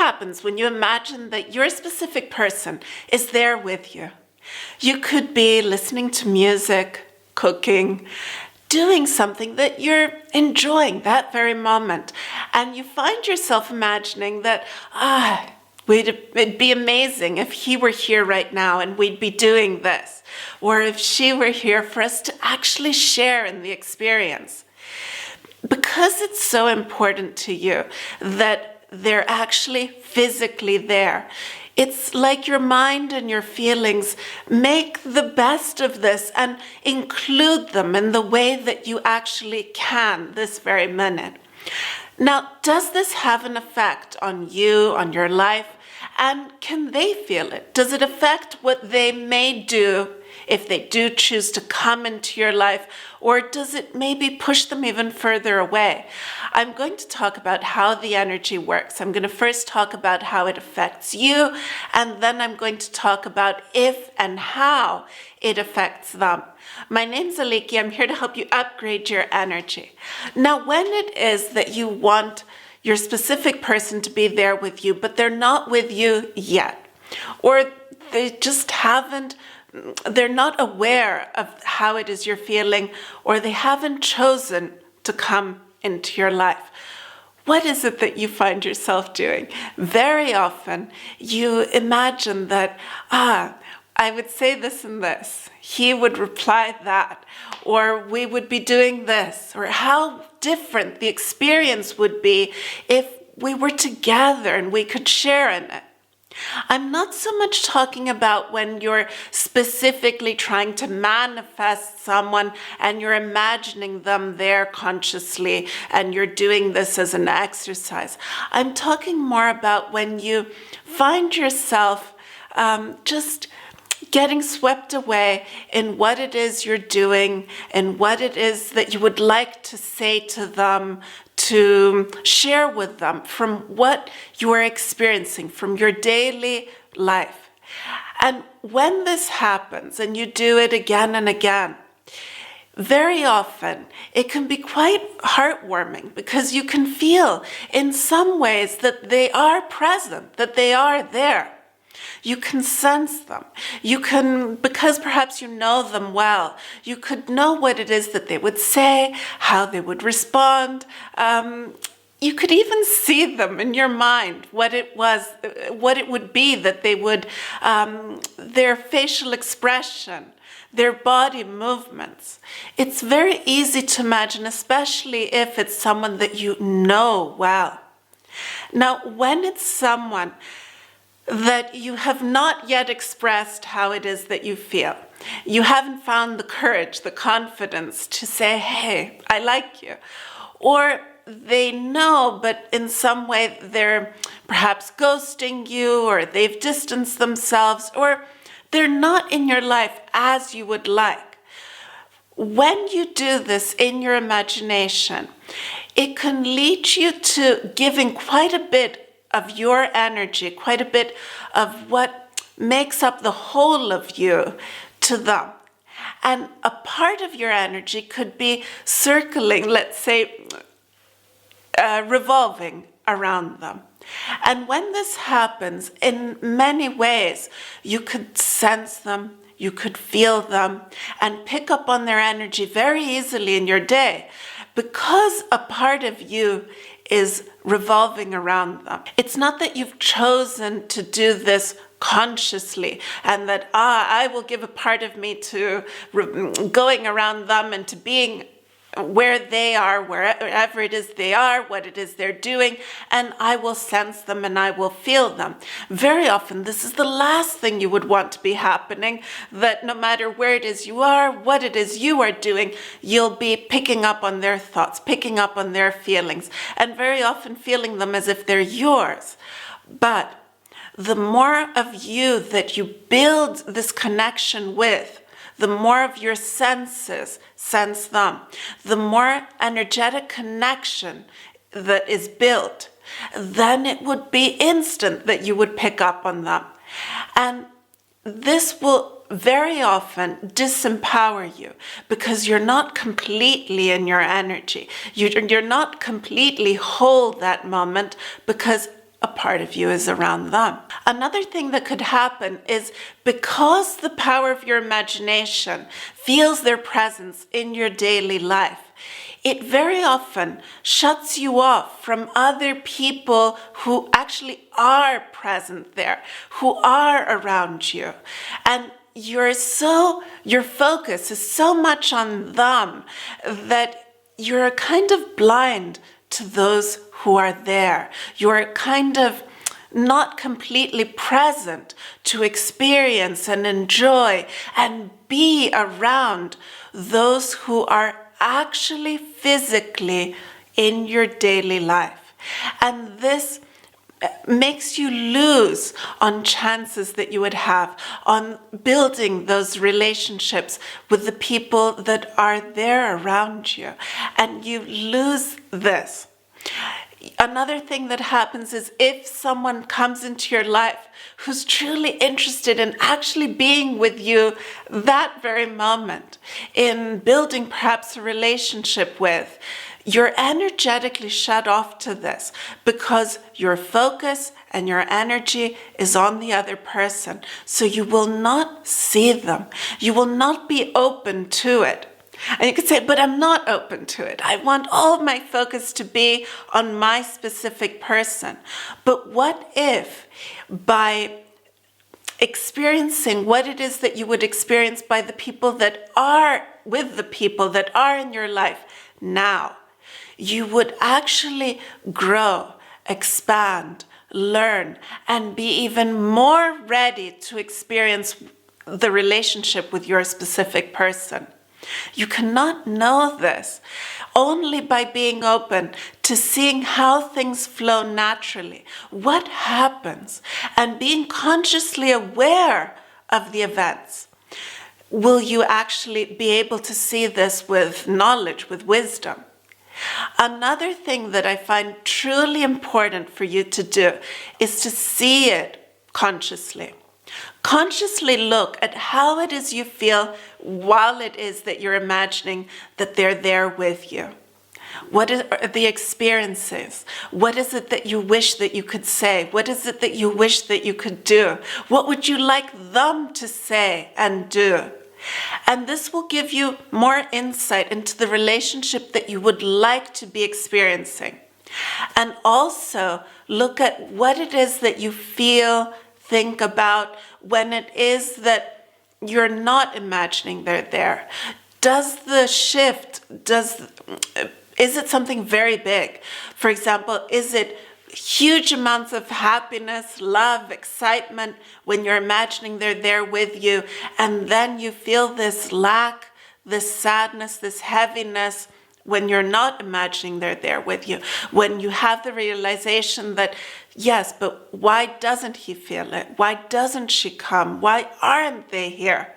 happens when you imagine that your specific person is there with you. You could be listening to music, cooking, doing something that you're enjoying that very moment. And you find yourself imagining that, it'd be amazing if he were here right now and we'd be doing this. Or if she were here for us to actually share in the experience. Because it's so important to you that they're actually physically there, it's like your mind and your feelings make the best of this and include them in the way that you actually can this very minute. Now, does this have an effect on you, on your life? And can they feel it? Does it affect what they may do if they do choose to come into your life, or does it maybe push them even further away? I'm going to talk about how the energy works. I'm going to first talk about how it affects you, and then I'm going to talk about if and how it affects them. My name's Aliki. I'm here to help you upgrade your energy. Now, when it is that you want your specific person to be there with you, but they're not with you yet, or they just they're not aware of how it is you're feeling, or they haven't chosen to come into your life. What is it that you find yourself doing? Very often you imagine that, I would say this and this, he would reply that, or we would be doing this, or how different the experience would be if we were together and we could share in it. I'm not so much talking about when you're specifically trying to manifest someone and you're imagining them there consciously and you're doing this as an exercise. I'm talking more about when you find yourself just getting swept away in what it is you're doing and what it is that you would like to say to them, to share with them from what you are experiencing, from your daily life. And when this happens and you do it again and again, very often it can be quite heartwarming because you can feel in some ways that they are present, that they are there. You can sense them. You can, because perhaps you know them well, you could know what it is that they would say, how they would respond. You could even see them in your mind, what it would be that they would, their facial expression, their body movements. It's very easy to imagine, especially if it's someone that you know well. Now, when it's someone that you have not yet expressed how it is that you feel, you haven't found the courage, the confidence to say, hey, I like you. Or they know, but in some way they're perhaps ghosting you, or they've distanced themselves, or they're not in your life as you would like. When you do this in your imagination, it can lead you to giving quite a bit of your energy, quite a bit of what makes up the whole of you to them. And a part of your energy could be circling, let's say, revolving around them. And when this happens, in many ways, you could sense them, you could feel them, and pick up on their energy very easily in your day, because a part of you is revolving around them. It's not that you've chosen to do this consciously and that, I will give a part of me to going around them and to being where they are, wherever it is they are, what it is they're doing, and I will sense them and I will feel them. Very often, this is the last thing you would want to be happening, that no matter where it is you are, what it is you are doing, you'll be picking up on their thoughts, picking up on their feelings, and very often feeling them as if they're yours. But the more of you that you build this connection with, the more of your senses sense them, the more energetic connection that is built, then it would be instant that you would pick up on them. And this will very often disempower you because you're not completely in your energy. You're not completely whole that moment because a part of you is around them. Another thing that could happen is because the power of your imagination feels their presence in your daily life, it very often shuts you off from other people who actually are present there, who are around you. And your focus is so much on them that you're kind of blind to those who are there. You're kind of not completely present to experience and enjoy and be around those who are actually physically in your daily life. And this makes you lose on chances that you would have on building those relationships with the people that are there around you. And you lose this. Another thing that happens is if someone comes into your life who's truly interested in actually being with you that very moment, in building perhaps a relationship with, you're energetically shut off to this because your focus and your energy is on the other person. So you will not see them. You will not be open to it. And you could say, but I'm not open to it. I want all of my focus to be on my specific person. But what if by experiencing what it is that you would experience by the people that are with the people that are in your life now, you would actually grow, expand, learn, and be even more ready to experience the relationship with your specific person. You cannot know this only by being open to seeing how things flow naturally, what happens, and being consciously aware of the events. Will you actually be able to see this with knowledge, with wisdom? Another thing that I find truly important for you to do is to see it consciously. Consciously look at how it is you feel while it is that you're imagining that they're there with you. What are the experiences? What is it that you wish that you could say? What is it that you wish that you could do? What would you like them to say and do? And this will give you more insight into the relationship that you would like to be experiencing. And also look at what it is that you feel, think about when it is that you're not imagining they're there. Does the shift, is it something very big? For example, is it huge amounts of happiness, love, excitement when you're imagining they're there with you, and then you feel this lack, this sadness, this heaviness when you're not imagining they're there with you, when you have the realization that, yes, but why doesn't he feel it? Why doesn't she come? Why aren't they here?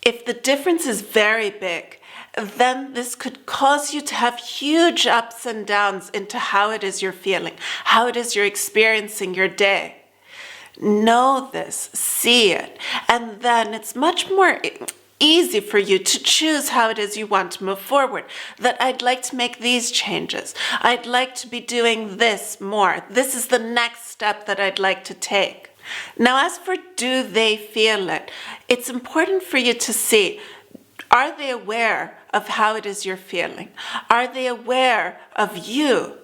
If the difference is very big, then this could cause you to have huge ups and downs into how it is you're feeling, how it is you're experiencing your day. Know this, see it, and then it's much more easy for you to choose how it is you want to move forward. That I'd like to make these changes. I'd like to be doing this more. This is the next step that I'd like to take. Now, as for do they feel it, it's important for you to see, are they aware of how it is you're feeling? Are they aware of you?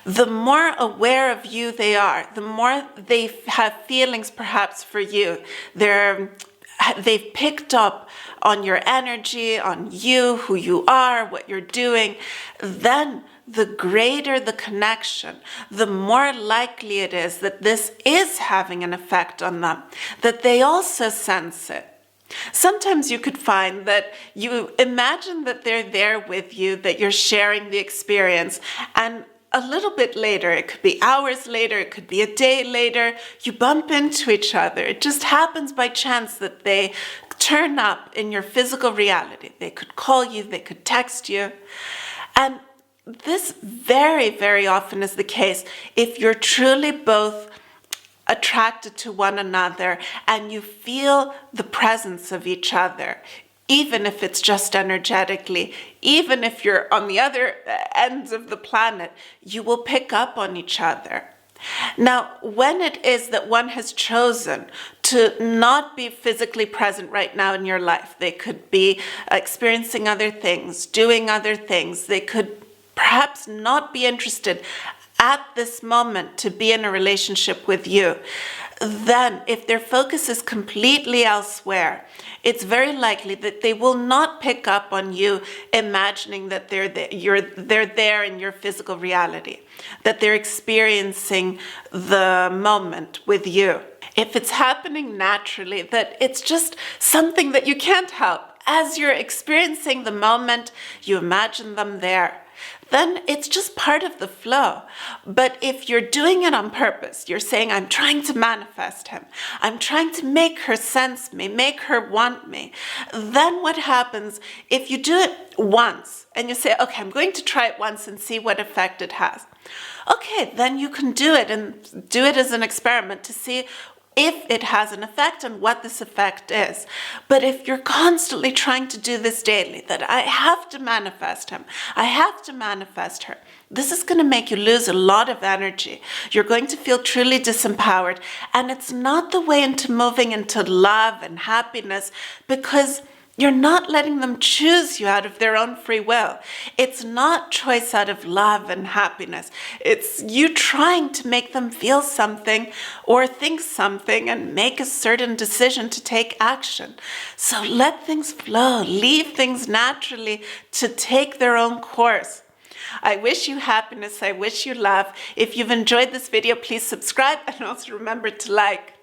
The more aware of you they are, the more they have feelings perhaps for you. They've picked up on your energy, on you, who you are, what you're doing. Then the greater the connection, the more likely it is that this is having an effect on them, that they also sense it. Sometimes you could find that you imagine that they're there with you, that you're sharing the experience, and a little bit later, it could be hours later, it could be a day later, you bump into each other. It just happens by chance that they turn up in your physical reality. They could call you, they could text you. And this very, very often is the case if you're truly both attracted to one another and you feel the presence of each other, even if it's just energetically, even if you're on the other ends of the planet, you will pick up on each other. Now, when it is that one has chosen to not be physically present right now in your life, they could be experiencing other things, doing other things, they could perhaps not be interested at this moment to be in a relationship with you, then if their focus is completely elsewhere, it's very likely that they will not pick up on you imagining that they're there in your physical reality, that they're experiencing the moment with you. If it's happening naturally, that it's just something that you can't help. As you're experiencing the moment, you imagine them there. Then it's just part of the flow. But if you're doing it on purpose, you're saying, I'm trying to manifest him, I'm trying to make her sense me, make her want me, then what happens if you do it once and you say, okay, I'm going to try it once and see what effect it has. Okay, then you can do it and do it as an experiment to see if it has an effect and what this effect is. But if you're constantly trying to do this daily, that I have to manifest him, I have to manifest her, this is going to make you lose a lot of energy. You're going to feel truly disempowered. And it's not the way into moving into love and happiness, because you're not letting them choose you out of their own free will. It's not choice out of love and happiness. It's you trying to make them feel something or think something and make a certain decision to take action. So let things flow. Leave things naturally to take their own course. I wish you happiness. I wish you love. If you've enjoyed this video, please subscribe and also remember to like.